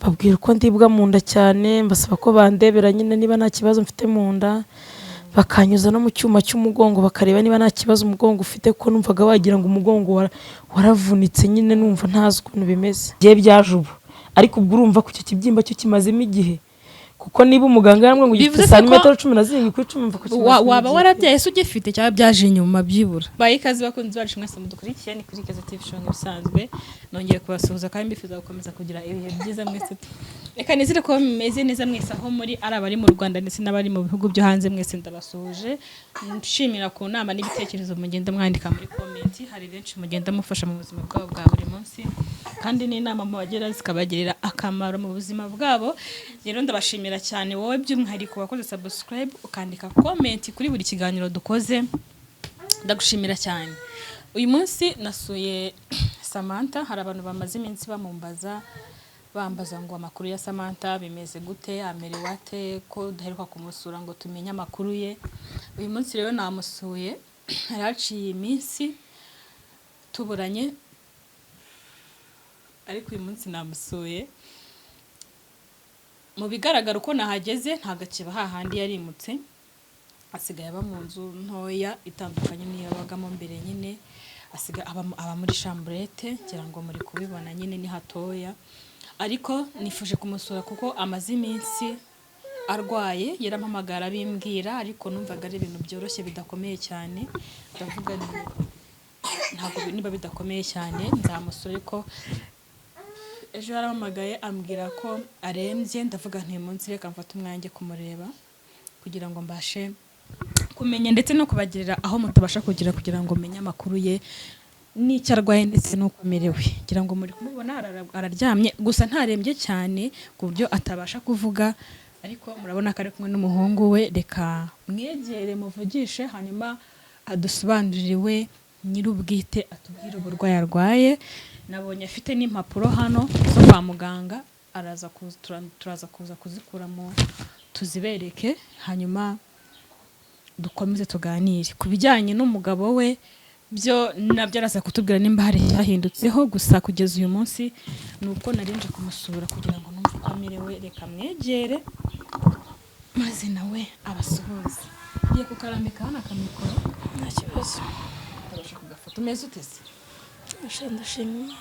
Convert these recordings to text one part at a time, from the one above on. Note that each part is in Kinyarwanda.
mbabwira uko ndibwa mu nda cyane, mbasaba ko bandebera nyine niba nta kibazo mfite mu nda, bakanyuza no mu cyuma cy'umugongo bakareba niba nta kibazo umugongo ufite, ko numvaga wagira ngo umugongo waravunitse nyine, numva ntazi ukuntu bimeze. Bye byaje ubu, ariko ubwo urumva ko icyo kibyimba cyo kimazemo igihe, kuko niba umuganga yaramwe ngo gifite santimetero 17 ku 10 mva ko waba warabyaye se ugifite cyangwa byaje nyuma byibura. Bayikazi bakunze bacu mwese mudukurikiye ni kuri Keza TV show bisanzwe, nongeye kubasuhuza kandi mbifuza gukomeza kugira ibihe byiza mwese. Reka nizire ko meze neza mwese aho muri arabari mu Rwanda ndetse n'abari mu bihugu byo hanze mwese ndabasuhuje. Nshimira ku nama n'ibitekerezo mugenda mwandika muri comment, hari benshi mugenda mufasha mu buzima bwabo bwa buri munsi, kandi n'inama mu bagera zikabagirira akamaro mu buzima bwabo. Rero ndabashimira cyane wowe by'umwihariko wakoze subscribe ukandika comment kuri buri kiganiro dukoze, ndagushimira cyane. Uyu munsi nasuye Samantha, hari abantu bamaze iminsi bambaza ngo amakuru ya Samantha bimeze gute, amerewe ate, ko duheruka kumusura ngo tumenye amakuru ye. Uyu munsi rero namusuye, haraciye iminsi tuburanye, ariko uyu munsi namusuye. Mu bigaragara uko nahageze ntagakiba hahandi yarimutse, asigaye aba mu nzu ntoya itandukanye niyo yabagamo mbere nyine, asigaye aba muri chambrette, ngira ngo muri kubibona nyine ni hatoya. Ariko nifuje kumusura kuko amaze iminsi arwaye, yarampamagara bimbwira, ariko numvaga ari ibintu byoroshye bidakomeye cyane. Ndavuga ntabwo niba bidakomeye cyane nzamusura, ariko ejo yarampamagaye ambwira ko arembye. Ndavuga nti munsi reka mfate umwanya kumureba kugira ngo mbashe kumenya ndetse no kubagirira aho mutabasha kugira ngo menye amakuru ye n'icyo arwaye ndetse n'uko amerewe. Ngira ngo muri kumubona araryamye, gusa ntarembye cyane ku buryo atabasha kuvuga, ariko murabona ko ari kumwe n'umuhungu we. Reka mwegere muvugishe, hanyuma adusobanurire we nyir'ubwite atubwire uburwayi arwaye. Nabonye afite n'impapuro hano zo kwa muganga, turaza kuza kuzikuramo tuzibereke, hanyuma dukomeze tuganire ku bijyanye n'umugabo we. Byo nabyo araza kutubwira nimba hari cyahindutseho, gusa kugeza uyu munsi nuko narinje kumusura kugira ngo numve ko amerewe. Reka mwegere maze nawe abasuhuze. Ngiye kukarambika hano akamikoro, nta kibazo. Ndabasha kugafata. Umeze utese? Ndashimye.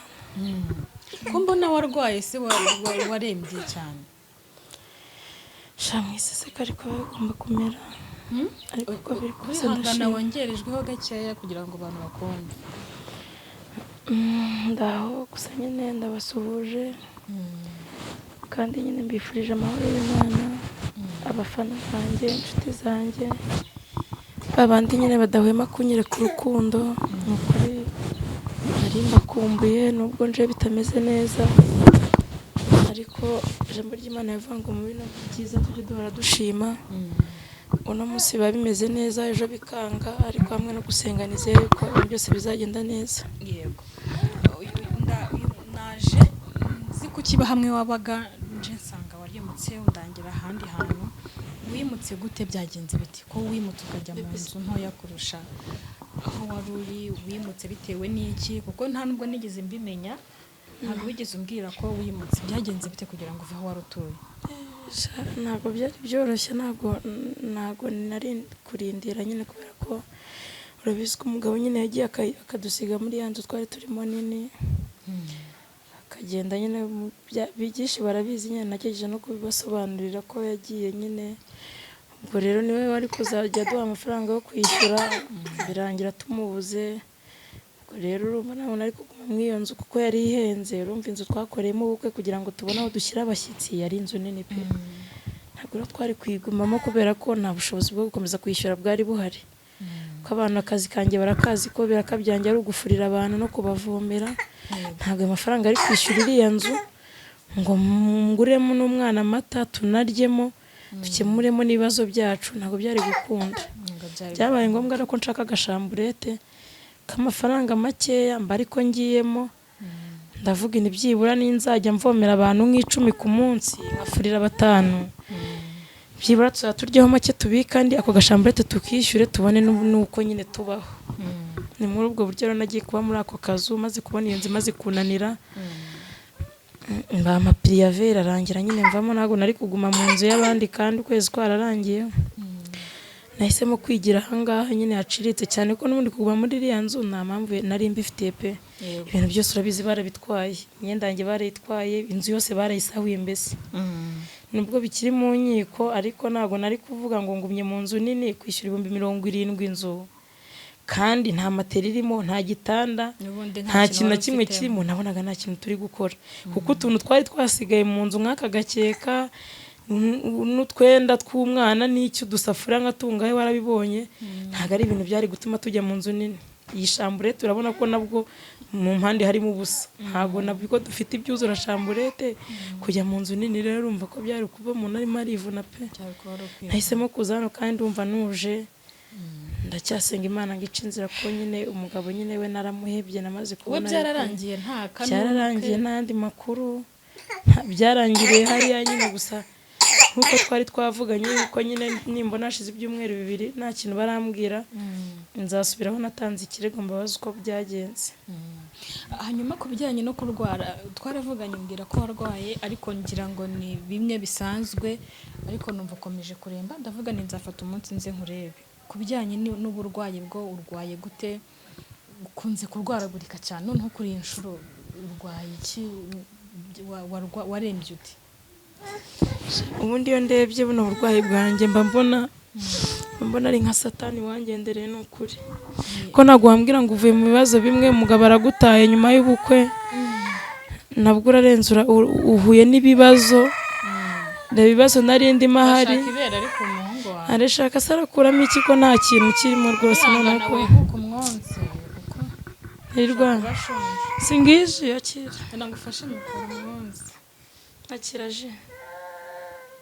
Ko mbona warwaye se warembye cyane. Shamwise se ariko bagomba kumera. Ariko ko biri kwihangana wongerejweho gakeya kugira ngo abantu bakumve. Ndaho gusa nyine ndabasuhuje, kandi nyine mbifurije amahoro y'Imana, abafana banjye, inshuti zanjye, babandi nyine badahwema kunyereka urukundo. Nukuri nari mbakumbuye nubwo nje bitameze neza, ariko ijambo ry'Imana rivuga ngo mu bintu byiza tujye duhora dushima. Uno munsi biba bimeze neza, ejo bikanga, ariko hamwe no gusenga nizeye ko byose bizagenda neza. Yego. Naje nzi ko kiba hamwe wabaga, nje nsanga warimutse undangira ahandi hantu. Wimutse gute, byagenze biti ko wimutse ukajya mu nzu ntoya kurusha aho wari uri? Wimutse bitewe n'iki? Kuko nta nubwo nigeze mbimenya, ntabwo wigeze umbwira ko wimutse. Byagenze bite kugira ngo uve aho wari utuye? Ntabwo byari byoroshye, ntabwo nari kurindira nyine, kubera ko urabizi ko umugabo nyine yagiye akadusiga muri ya nzu twari turimo nini, akagenda nyine. Bigisha barabizi nyine, nagejeje no kubibasobanurira ko yagiye nyine. Ubwo rero niwe wari kuzajya aduha amafaranga yo kwishyura, birangira tumubuze. Ubwo rero urumva ntabwo nari kuguma muri iyo nzu kuko yari ihenze. Urumva inzu twakoreyemo ubukwe kugira ngo tubone aho dushyira abashyitsi yari inzu nini pe. Ntabwo rero twari kuyigumamo kubera ko nta bushobozi bwo gukomeza kwishyura bwari buhari. Ko abantu akazi kanjye barakazi ko birakabyanjye ari ugufurira abantu no kubavomera. Ntabwo amafaranga ari kwishyura iriya nzu ngo nguremo n'umwana amata tunaryemo dukemuremo n'ibibazo byacu, ntabwo byari gukunda. Byabaye ngombwa ko nshaka agashamburete k'amafaranga makeya mba ariko ngiyemo. Ndavuga ni byibura n'inzajya mvomera abantu nk'icumi ku munsi, nkafurira 5. Byibura turyaho make tubika, kandi ako gashamburete tukishyure tubone nuko nyine tubaho. Ni muri ubwo buryo rero nagiye kuba muri ako kazu, maze kubona iyo nzu maze kunanira. amapiriyave arangira nyine mvamo, ntabwo nari kuguma mu nzu y'abandi kandi ukwezi kwararangiye. Nahisemo kwigira ahangaha nyine haciritse cyane ko n'ubundi kuguma muri iriya nzu nta mpamvu nari mbifitiye pe. Ibintu byose urabizi barabitwaye, imyenda yanjye barayitwaye, inzu yose barayisahuye mbese. Nubwo bikiri mu nkiko ariko ntabwo nari kuvuga ngo ngumye mu nzu nini kwishyura 70,000 inzu kandi nta matera irimo, nta gitanda, nta kintu na kimwe kirimo. Nabonaga nta kintu turi gukora kuko utuntu twari twasigaye mu nzu nk'aka gakeka n'utwenda tw'umwana n'icyo dusafuriya nkatungahe warabibonye, ntabwo ari ibintu byari gutuma tujya mu nzu nini. Iyi shamburete urabona ko nabwo mu mpande harimo ubusa, ntabwo nabwo dufite ibyuzura shamburete kujya mu nzu nini. Rero urumva ko byari kuba umuntu arimo arivuna pe. Nahisemo kuza hano kandi ndumva nuje, ndacyasenga Imana ngo ice inzira ko nyine umugabo nyine we naramuhebye, namaze kubona byararangiye nta kantu byararangiye n'andi makuru byarangiriye hariya nyine. Gusa nkuko twari twavuganye yuko nyine nimbona hashize ibyumweru 2 nta kintu barambwira, nzasubiraho natanze ikirego mbabaza uko byagenze. Hanyuma ku bijyanye no kurwara twaravuganye mbwira ko warwaye, ariko ngira ngo ni bimwe bisanzwe, ariko numva ukomeje kuremba. Ndavuga ni nzafata umunsi nze nkurebe ku bijyanye n'uburwayi bwo urwaye gute, ukunze kurwaragurika cyane, noneho kuri inshuro urwaye iki, warembye ute? Ubundi iyo ndebye buno burwayi bwanjye mba mbona ari nka satani wangendereye n'ukuri ko ntabwo wambwira ngo uvuye mu bibazo bimwe umugabo aragutaye nyuma y'ubukwe, nabwo urarenzura uhuye n'ibibazo. Reba ibibazo nari ndimo ahari, arashaka se arakuramo iki ko nta kintu kirimo rwose. Noneho ko hirwa singije akira nagufashe mu kumwonzi akiraje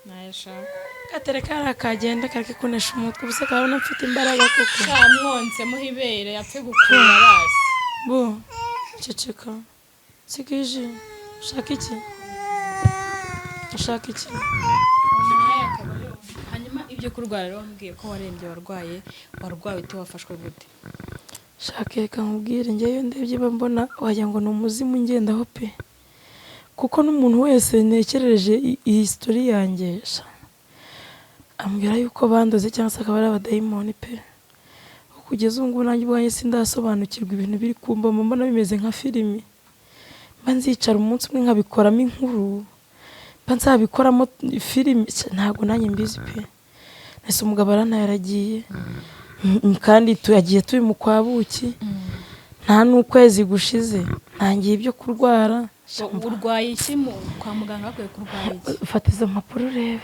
nayashaka katereka arakagenda kakikunesha umutwe ubuse kabona mfite imbaraga koko cyamwonse muhibere yapfe gukura basi bo ceceka singije ushaka iki hanyuma ibyo kurwara rero mbwiye ko warembye warwaye uti wafashwe gute? Shaka nkubwire ngeyo ndebye mbona wagira ngo ni umuzimu ngendaho pe, kuko n'umuntu wese nekerereje iyi history yanjye ambwira yuko bandoze cyangwa se akaba ari abadayimoni pe. Kugeza ubu ngubu nanjye ubwanjye sindasobanukirwa ibintu biri kumba, mbona bimeze nka filimi. Mba nzicara umunsi umwe nkabikoramo inkuru, mba nzabikoramo filimi, ntabwo nanjye mbizi pe. Nese umugabo arantayaragiye kandi tuyagiye turi mu kwabuki, nta n'ukwezi gushize ntangiye ibyo kurwara. Urwaye iki kwa muganga? Akwiye kurwara iki? Fata izo mpapuro urebe.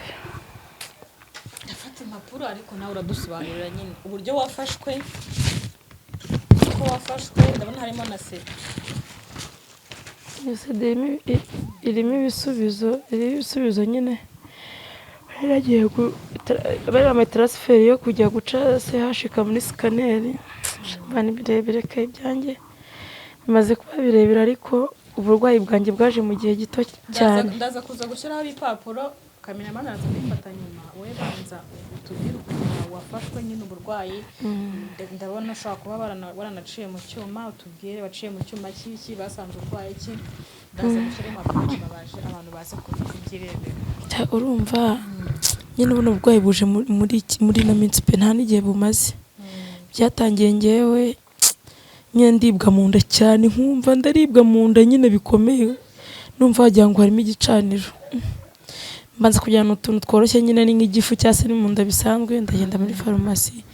Ndafata impapuro ariko nawe uradusobanurira nyine uburyo wafashwe, uko wafashwe. Ndabona harimo na se. Irimo ibisubizo nyine. Baragiye bari amatransferi yo kujya guca hashika muri scanner. Bani birebire kai byanjye bimaze kuba birebire, ariko uburwayi bwanjye bwaje mu gihe gito cyane. Ndaza kuza gushyiraho ibipapuro kamera manaza bifata nyuma. Wowe banza utubwire ukuntu wafashwe nyine uburwayi. Ndabona ushaka kuba baranaciye mu cyuma, utubwire waciye mu cyuma cy'iki, basanze urwaye iki. Ndaza gushyira impapuro babaje abantu baze kugirebera. Urumva nyine buno burwayi buje muri no minsi pe, nta n'igihe bumaze. Byatangiye ngewe nyine ndibwa mu nda cyane, nkumva ndaribwa mu nda nyine bikomeye, numva wagira ngo harimo igicaniro. Mbanza kujyana utuntu tworoshye nyine ni nk'igifu cyangwa se ni mu nda bisanzwe. Ndagenda muri farumasi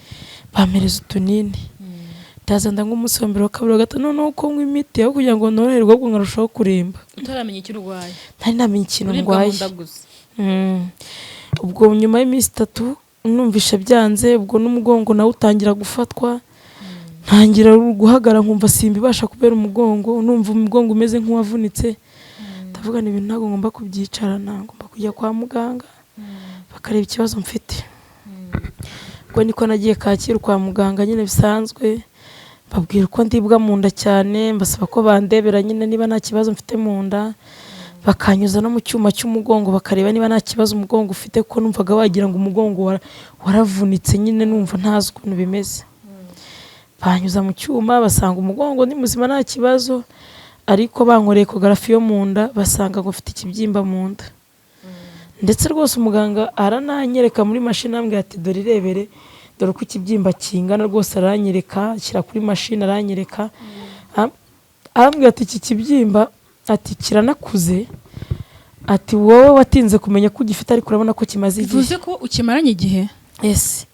bampereza utunini, ndaza nk'umunsi wa mbere wa kabiri wa gatatu, noneho ko nywa imiti aho kugira ngo noroherwe ahubwo nkarushaho kuremba. Utaramenya icyo urwaye? Ntari namenye ikintu ndwaye. Ubwo nyuma y'iminsi 3 numvisha byanze, ubwo n'umugongo nawe utangira gufatwa, ntangira guhagara nkumva simbibasha kubera umugongo, numva umugongo umeze nk'uwavunitse. Ndavuga ni ibintu ntabwo ngomba kubyicarana, ngomba kujya kwa muganga bakareba ikibazo mfite. Ubwo niko nagiye Kacyiru kwa muganga nyine bisanzwe, babwira uko ndibwa mu nda cyane, mbasaba ko bandebera nyine niba nta kibazo mfite mu nda, bakanyuza no mu cyuma cy'umugongo bakareba niba nta kibazo umugongo ufite, ko numvaga wagira ngo umugongo waravunitse nyine, numva ntazi ukuntu bimeze. Banyuza mu cyuma basanga umugongo ni muzima nta kibazo, ariko bankoreye ekogarafi yo mu nda basanga ngo mfite ikibyimba mu nda. Ndetse rwose umuganga arananyereka muri mashini ambwira ati dore irebere dore uko ikibyimba kingana, rwose aranyereka ashyira kuri mashini aranyereka, arambwira ati iki kibyimba ati kiranakuze, ati wowe watinze kumenya ko ugifite ariko urabona ko kimaze igihe. Bivuze ko ukimaranye igihe? Yes.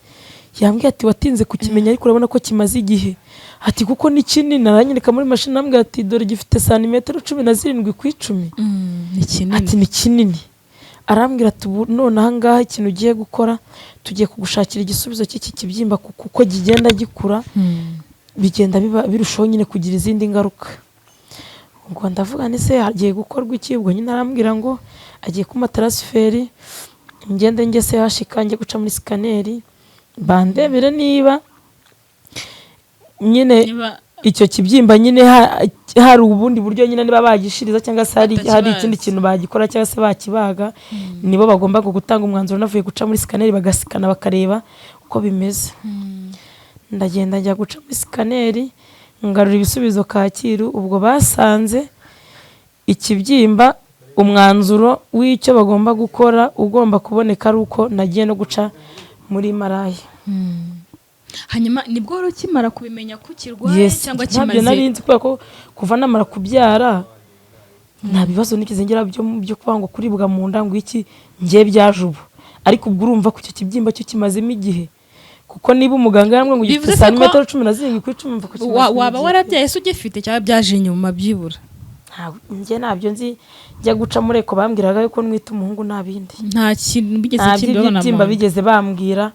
Yambwiye ati watinze kukimenya ariko urabona ko kimaze igihe. Ati kuko ni kinini, aranyereka muri mashini ambwira ati dore gifite santimetero 17 ku 10. Ni kinini. Ati ni kinini. Arambwira ati none aha ngaha ikintu ugiye gukora tugiye kugushakira igisubizo cy'iki kibyimba kuko kigenda gikura bigenda birushaho nyine kugira izindi ngaruka. Ubwo ndavuga ni se hagiye gukorwa iki? Ubwo nyine arambwira ngo agiye kuma transferi ngende ngese hashika nge guca muri scanner bandebere niba nyine icyo kibyimba nyine hari ubundi buryo nyine niba bagishiriza cyangwa se hari ikindi kintu bagikora cyangwa se bakibaga, nibo bagomba gutanga umwanzuro. Navuye guca muri scanner bagasikana bakareba uko bimeze. Ndagenda njya guca muri scanner ngarura ibisubizo Kacyiru. Ubwo basanze ikibyimba umwanzuro w'icyo bagomba gukora ugomba kuboneka ari uko nagiye no guca muri Marayi. Hanyuma nibwo wari ukimara kubimenya ko kirwaye cyangwa kimaze? Ntabyo nari nzi ko kuva namara kubyara nta bibazo nikize ngira byo kuvuga ngo kuribwa mu nda ngo iki ngiye byaje ubu, ariko ubwo urumva ko icyo kibyimba cyo kimazemo igihe, kuko niba umuganga yambwiye ngo gifite santimetero 17 ku 10 mva ko kimaze. Waba warabyaye se ugifite cyangwa byaje nyuma byibura? Njye nabyo nzi njya guca muri eko bambwiraga yuko nwita umuhungu nabindi. Nta kintu bigeze kibyimba bigeze bambwira.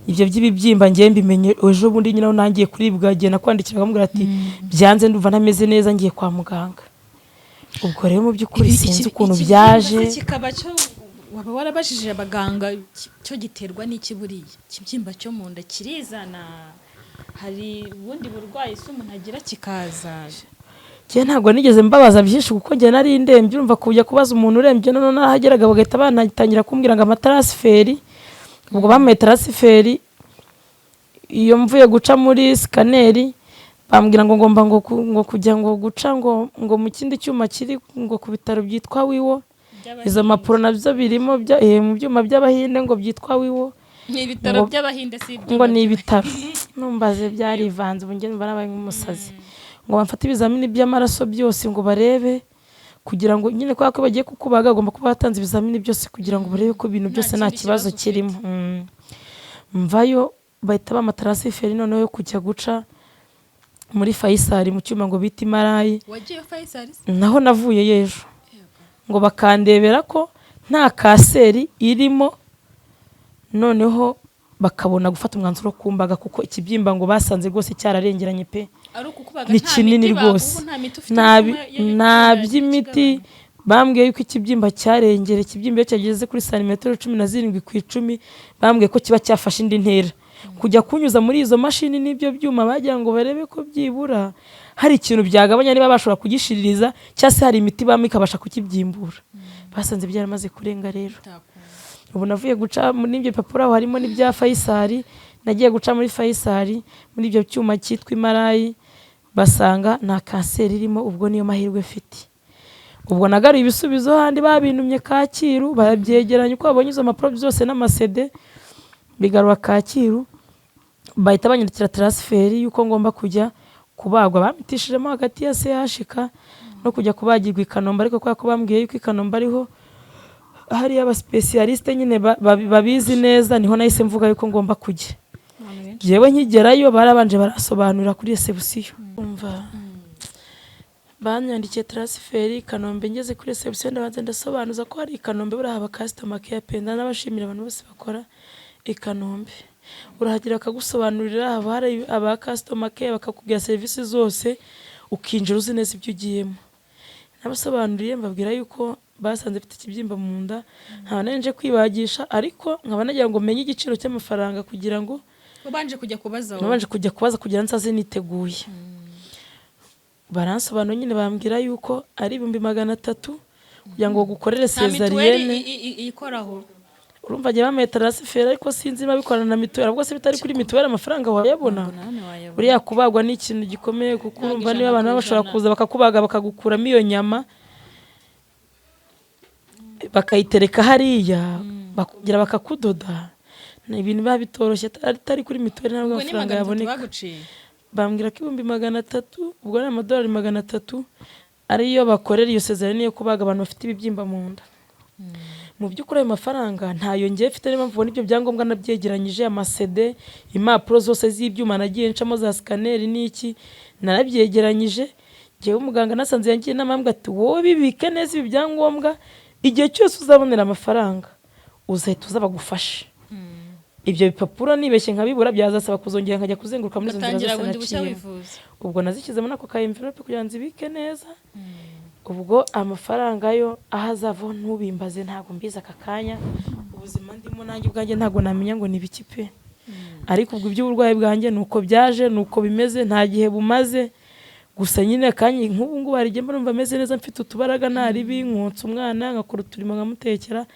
Ibyo by'ibibyimba ngiye mbimenye ejo bundi nyine nangiye kuribwa agiye nakwandikira bambwira ati byanze ndumva ntameze neza ngiye kwa muganga. Ubwo rero mu by'ukuri sinzi ukuntu byaje. Kikaba cyo waba warabajije abaganga cyo giterwa n'iki buriya kibyimba cyo mu nda kirizana? Hari ubundi burwayi se umuntu agira kikaza? Ngiye ntabwo nigeze mbabaza byinshi kuko ngiye nari ndembye, urumva kujya kubaza umuntu urembye none nahageraga bagahita banatangira kumbwira ngo amatransferi. Ubwo bamuye transferi iyo mvuye guca muri scanner bambwira ngo ngomba ngo kujya ngo guca ngo mu kindi cyuma kiri ngo ku bitaro byitwa Wiwo. Izo mapuro nabyo birimo mu byuma by'abahinde ngo byitwa Wiwo. Ni ibitaro by'abahinde si ibyo ngo ni ibitaro. Numbaze byarivanze ubu nge numva nabaye nk'umusazi. Ngo bamfate ibizamini by'amaraso byose ngo barebe kugira ngo nyine kwa ko bagiye kukubaga agomba kuba batanze ibizamini byose kugira ngo barebe ko ibintu byose nta kibazo kirimo. Mvayo bahita bamatransferi noneho yo kujya guca muri Faisal mu cyuma ngo bita Marayi. Wagiye Faisal? Naho navuye yejo ngo bakandebera ko nta kaseri irimo, noneho bakabona gufata umwanzuro kumbaga kuko ikibyimba ngo basanze rwose cyararengeranye pe. Ni kinini rwose. Nta by'imiti bambwiye yuko ikibyimba cyarengere, ikibyimba cyageze kuri santimetero 17 ku 10 bambwiye ko kiba cyafashe indi ntera. Kujya kunyuza muri izo mashini n'ibyo byuma bagira ngo barebe ko byibura hari ikintu byagabanya niba bashobora kugishiririza cyase hari imiti bamwe ikabasha kukibyimbura. Basanze byaramaze kurenga rero. Ubu navuye guca muri ibyo papuro harimo n'ibya Faisal, nagiye guca muri Faisal muri ibyo cyuma cyitwa Marayi basanga nta kanseri irimo. Ubwo niyo mahirwe mfite. Ubwo nagaruye ibisubizo handi babintumye Kacyiru barabyegeranya uko babonye izo mapuro zose n'amasede bigarura Kacyiru bahita banyandikira transferi yuko ngomba kujya kubagwa. Bamitishijemo hagati ya CHK no kujya kubagirwa i Kanombe, ariko kwa ko bambwiye yuko i Kanombe ariho hari aba specialiste nyine babizi neza, niho nahise mvuga yuko ngomba kujya. Jewe nkigerayo barabanje barasobanura kuri reception. Umva banyandikiye transferi Kanombe, ngeze kuri reception ndabanza ndasobanuza ko hari i Kanombe burahaba customer care penda n'abashimira abantu bose bakora i Kanombe. Urahagira akagusobanurira haba hari aba customer care bakakubwira service zose ukinjira uzi neza ibyo ugiyemo. Nabasobanuriye mbabwira yuko basanze mfite ikibyimba mu nda, nta nanje kwibagisha, ariko nkaba nagira ngo menye igiciro cy'amafaranga kugira ngo ubanje kujya kubaza kugira nsaze niteguye. Baransobanura nyine bambwira yuko ari 300 kugira ngo gukorere cesarienne. Ikoraho urumva agiye bameye transfer ariko sinzi niba bikorana na mituweli ubwo se bitari kuri mituweli amafaranga wayabona buriya kubagwa ni ikintu gikomeye kuko urumva niba abantu bashobora kuza bakakubaga bakagukuramo iyo nyama bakayitereka hariya bakongera bakakudoda ni ibintu biba bitoroshye atari kuri mituweli ntabwo amafaranga yaboneka bambwira ko 300 ubwo ni amadolari 300 ariyo bakorera iyo sezerano yo kubaga abantu bafite ibibyimba mu nda mu by'ukuri ayo mafaranga ntayo ngiye mfite niba mvubona ibyo byangombwa nabyegeranyije amasede impapuro zose z'ibyuma nagiye ncamo za scanner n'iki narabyegeranyije ngewe umuganga nasanze yangiye n'amambwa ati wowe bibike neza ibi byangombwa igihe cyose uzabonera amafaranga uzahita uza bagufashe ibyo bipapuro nibeshye nkabibura byazasaba kuzongera nkajya kuzenguruka muri izo nzira zose naciye ubwo nazikizemo nako ka envelope kugira ngo nzibike neza ubwo amafaranga yo ahazava ntubimbaze ntago mbiza aka kanya ubuzima ndimo nanjye ubwanjye ntago namenya ngo ni biki pe ariko ubwo iby'uburwayi bwanjye nuko byaje nuko bimeze nta gihe bumaze gusa nyine kanye nk'ubu ngubu hari igihe mba meze neza mfite utubaraga ntaribi nkonsa umwana ngakora uturimo nkamutekera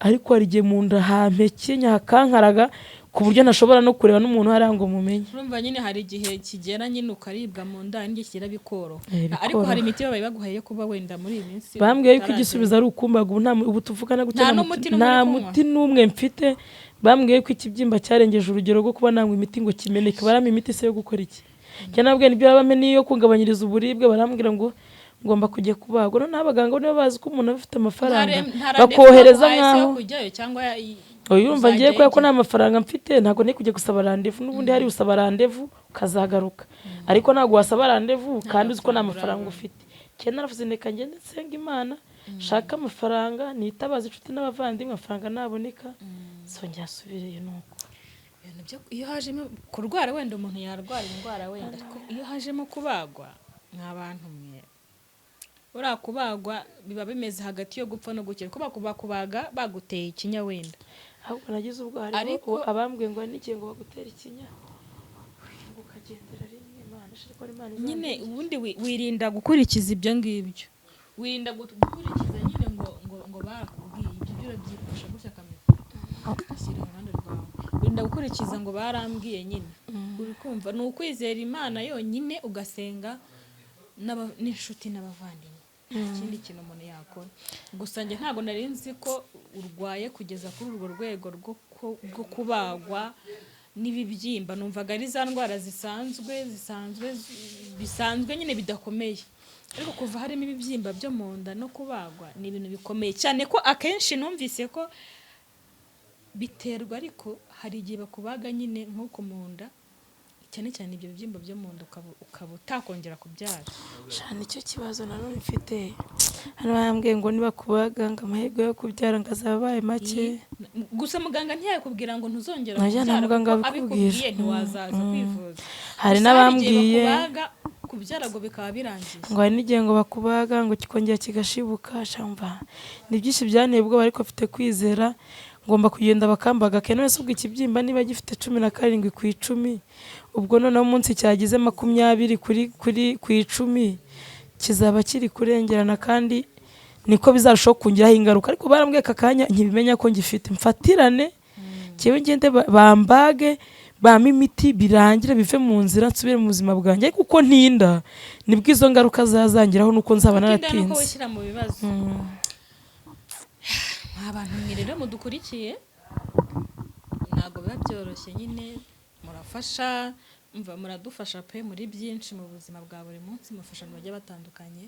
ariko hari igihe mu nda hampekenya hakankaraga ku buryo ntashobora no kureba n'umuntu hari ngo mumenye urumva nyine hari igihe kigera nyine ukaribwa mu nda n'igi kigera bikoro ariko hari imiti babaye baguhaye kuba wenda muri iyi minsi bambwiye yuko igisubizo ari ukumbaga ubu tuvugana gutya nta muti n'umwe mfite bambwiye ko ikibyimba cyarengeje urugero rwo kuba nangwa imiti ngo kimeneke barama imiti se yo gukora iki cyanabwe nibyo babame niyo kungabanyiriza uburibwe barambwira ngo ngomba kujya kubagwa no n'abaganga nibo bazi ko umuntu afite amafaranga bakohereza nkaho uyumva ngiye ko nta mafaranga mfite ntago ni kujya gusaba randevu n'ubundi hari usaba randevu ukazagaruka ariko ntago wasaba randevu kandi uzi ko nta mafaranga ufite cyane naravuze neka ngende nsenga Imana shaka amafaranga nitabaza inshuti n'abavandimwe amafaranga naboneka songera asubire nuko iyo hajemo kurwara wenda umuntu yarwara indwara wenda iyo hajemo kubagwa nk'abantu mwe urakubagwa biba bimeze hagati yo gupfa no gukira kuba kubaga baguteye ikinya wenda ahubwo nagize ubwo ariko abambwe ngo n'ikiye ngo bagutera ikinya ukagendera rimwe Imana shiriko Imana nyine ubundi wirinda gukurikiza ibyo ngibyo wirinda gukurikiza nyine ngo barakubwiye ibyo byo byifasha gutya kamera ashyira iruhande rwawe wirinda gukurikiza ngo barambwiye nyine uri kumva ni ukwizera Imana yonyine ugasenga n'inshuti n'abavandimwe ikindi kintu umuntu yakora gusa njye ntabwo nari nzi ko urwaye kugeza kuri urwo rwego rwo kubagwa n'ibibyimba numvaga ari za ndwara bisanzwe nyine bidakomeye ariko kuva harimo ibibyimba byo mu nda no kubagwa ni ibintu bikomeye cyane ko akenshi numvise ko biterwa ariko hari igihe bakubaga nyine nk'uko mu nda cyane cyane ibyo bibyimba byo mu nda ukaba utakongera kubyara cyane icyo kibazo nanone mfite hano bambwiye ngo niba kubaga ngo amahirwe yo kubyara ngo azabaye make gusa muganga ntiyakubwira ngo ntuzongera kubyara kuko abikubwiye ntiwazaza kwivuza hari n'abambwiye kubyara ngo bikaba birangiye ngo hari n'igihe ngo bakubaga ngo kikongera kigashibuka shamva ni byinshi byanteye ubwoba ariko afite kwizera ngomba kugenda bakambaga kene wese ubwo ikibyimba niba gifite 17 ku 10 ubwo noneho umunsi cyagize 20 kuri ku 10 kizaba kiri kurengerana kandi niko bizarushaho kungiraho ingaruka ariko barambwiye kakanya nkibimenya ko ngifite mfatirane cyewe ngende bambage bama imiti birangira bive mu nzira nsubire mu buzima bwanjye kuko ntinda nibwo izo ngaruka zazangiraho nuko nzaba naratinze nuko wishyira mu bibazo abantu mwirero mudukurikiye ntago biba byoroshye nyine murafasha muradufasha pe muri byinshi mu buzima bwa buri munsi mufasha abantu bagiye batandukanye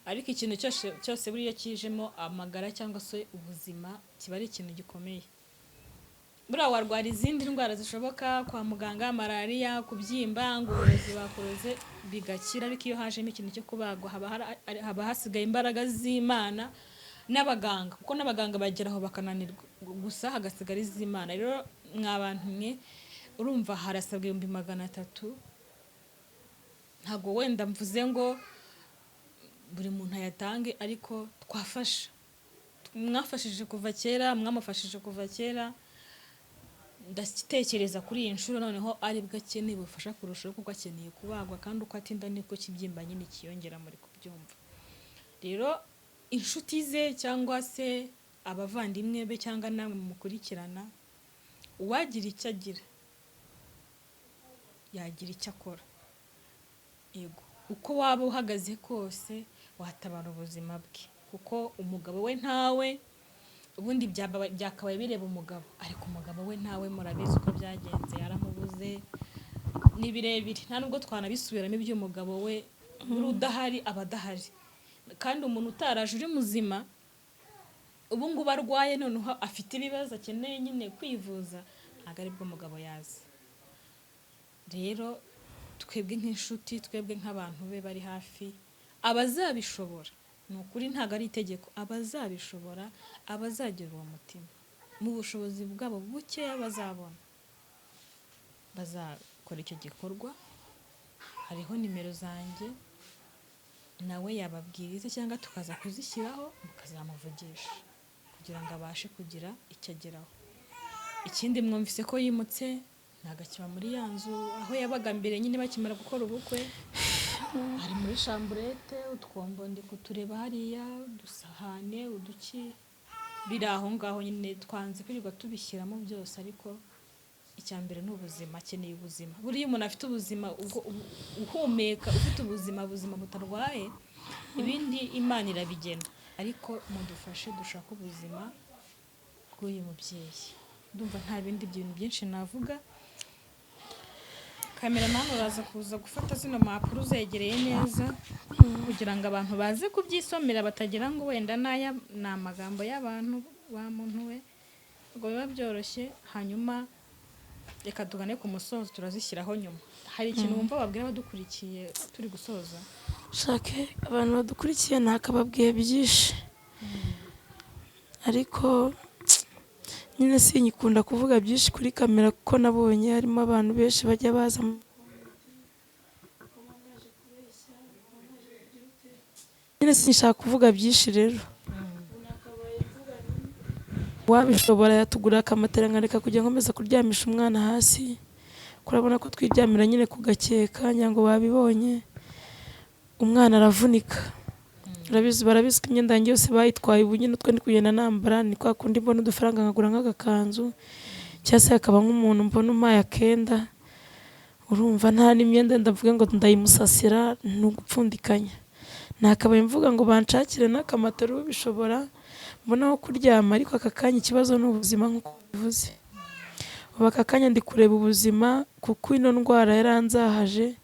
ariko ikintu cyose buriya kijemo amagara cyangwa se ubuzima kiba ari ikintu gikomeye buriya warwara izindi ndwara zishoboka kwa muganga malaria kubyimba ngo uburozi bakuroze bigakira ariko iyo hajemo ikintu cyo kubagwa haba hasigaye imbaraga z'Imana n'abaganga kuko n'abaganga bageraho bakananirwa gusa hagasigara iz'Imana rero mwabantu mwe urumva harasabwe 300 ntago wenda mvuze ngo buri muntu ayatange ariko twafasha mwafashije kuva kera mwamufashije kuva kera ndasitekereza kuri iyi nshuro noneho ari bwakeneye bufasha kurushaho kuko akeneye kubagwa kandi uko atinda niko kibyimba nyine kiyongera muri kubyumva rero inshuti ze cyangwa se abavandimwe be cyangwa namwe mukurikirana, uwagira icyo agira yagira icyo akora. Yego, uko waba uhagaze kose watabara ubuzima bwe, kuko umugabo we ntawe, ubundi byakabaye bireba umugabo, ariko umugabo we ntawe, murabizi uko byagenze, yaramubuze. Ni birebire, nta nubwo twanabisubiramo iby'umugabo we, uri udahari aba adahari. Kandi umuntu utaraje uri muzima, ubu ngubu arwaye, noneho afite ibibazo akeneye nyine kwivuza, ntabwo aribwo umugabo yaza. Rero twebwe nk'inshuti, twebwe nk'abantu be bari hafi, abazabishobora, ni ukuri ntabwo ari itegeko, abazabishobora, abazagira uwo mutima mu bushobozi bwabo bukeya bazabona, bazakora icyo gikorwa. Hariho nimero zanjye, nawe yababwiriza cyangwa tukaza kuzishyiraho, mukazamuvugisha kugira ngo abashe kugira icyo ageraho. Ikindi mwumvise ko yimutse, ntabwo akiba muri ya nzu aho yabaga mbere nyine bakimara gukora ubukwe, ari muri chambrette, utwombo ndi kutureba hariya, udusahane, uduki, biri aho ngaho nyine, twanze kwirirwa tubishyiramo byose, ariko icya mbere ni ubuzima, akeneye ubuzima. Buriya umuntu afite ubuzima, uhumeka, ufite ubuzima butarwaye, ibindi Imana irabigena, ariko mudufashe dushaka ubuzima bw'uyu mubyeyi. Ndumva nta bindi bintu byinshi navuga. Kameramani uraza kuza gufata zino mpapuro zegereye neza, kugira ngo abantu baze kubyisomera, batagira ngo wenda ni amagambo y'abantu ba muntu we, ngo biba byoroshye. Hanyuma reka tugane ku musozo, turazishyiraho nyuma. Hari ikintu wumva wabwira abadukurikiye turi gusoza? Shake abantu badukurikiye ntakababwiye byinshi, ariko nyine sinyikunda kuvuga byinshi kuri kamera, kuko nabonye harimo abantu benshi bajya baza nyine sinshaka kuvuga byinshi. Rero wabishobora yatugura akamatera nkareka kujya nkomeza kuryamisha umwana hasi, kurabona ko twiryamira nyine ku gakeka, nyango babibonye, umwana aravunika. Barabizi ko imyenda yanjye yose bayitwaye, ubu nyine utwo ndi kugenda nambara ni kwa kundi mbona udufaranga nkagura nk'agakanzu, cyangwa se hakaba nk'umuntu mbona umpaye akenda, urumva nta n'imyenda ndavuga ngo ndayimusasira, ni ugupfundikanya. Nakabaye mvuga ngo banshakire n'akamatera ubishobora, mbona aho kuryama, ariko aka kanya ikibazo ni ubuzima nk'uko bivuze. Ubu aka kanya ndi kureba ubuzima, kuko ino ndwara yaranzahaje.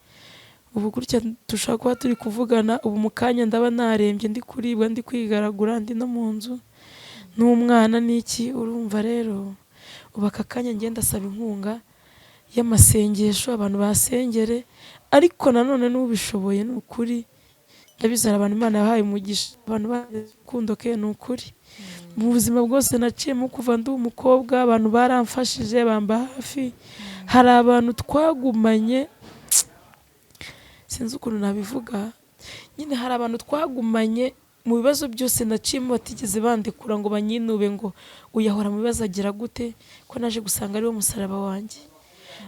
Ubu gutya dushobora kuba turi kuvugana, ubu mu kanya ndaba narembye, ndi kuribwa, ndi kwigaragura, ndi no mu nzu n'umwana n'iki. Urumva rero ubu aka kanya ngenda asaba inkunga y'amasengesho, abantu basengere, ariko nanone n'ubishoboye ni ukuri ndabizera abantu Imana yahaye umugisha, abantu barukundo ke ni ukuri. Mu buzima bwose naciyemo kuva ndi umukobwa, abantu baramfashije, bamba hafi. Hari abantu twagumanye, sinzi ukuntu nabivuga, nyine hari abantu twagumanye mu bibazo byose naciyemo, batigeze bandekura ngo banyinube ngo uyahora mu bibazo agira gute, ko naje gusanga ariwo musaraba wanjye.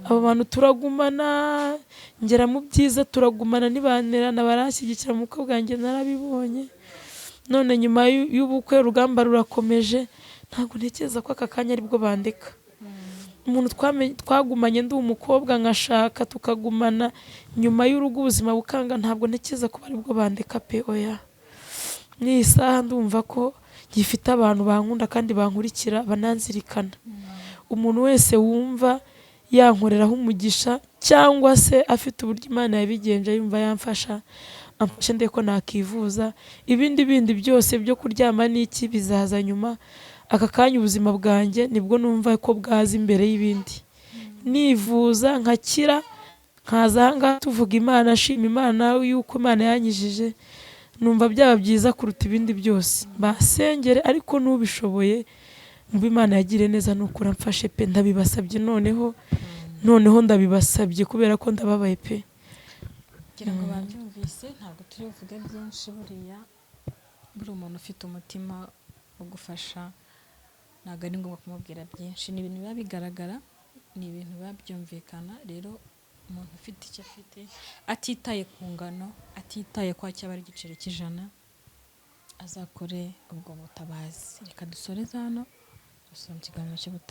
Abo bantu turagumana, ngera mu byiza turagumana, nibanerana baranshyigikira, mu bukwe bwanjye narabibonye. None nyuma y'ubukwe urugamba rurakomeje, ntabwo ntekereza ko aka kanya aribwo bandeka. Umuntu twagumanye ndi umukobwa nkashaka tukagumana, nyuma y'urugo ubuzima bukanga, ntabwo ntekereza ko aribwo bandeka pe, oya. N'iyi saha ndumva ko gifite abantu bankunda kandi bankurikira, bananzirikana. Umuntu wese wumva yankoreraho umugisha, cyangwa se afite uburyo Imana yabigenje yumva yamfasha, amfashe ndeko nakivuza. Ibindi byose byo kuryama n'iki bizaza nyuma. Aka kanya ubuzima bwanjye nibwo numva ko bwaza imbere y'ibindi. Nivuza nkakira, nkaza ahangaha tuvuga Imana, ashima Imana yuko Imana yanyijije, numva byaba byiza kuruta ibindi byose. Basengere, ariko n'ubishoboye mba Imana yagire neza, nukura mfashe pe, ndabibasabye noneho ndabibasabye kubera ko ndababaye pe. Kugira ngo babyumvise, ntabwo turi buvuge byinshi. Buri umuntu ufite umutima wo gufasha, ntabwo ari ngombwa kumubwira byinshi. Ni ibintu biba bigaragara, ni ibintu biba byumvikana. Rero umuntu ufite icyo afite, atitaye ku ngano, atitaye kwa cyaba ari igiceri cy'ijana, azakore ubwo butabazi. Reka dusoreze hano, dusoma ikiganiro cy'ubutabazi.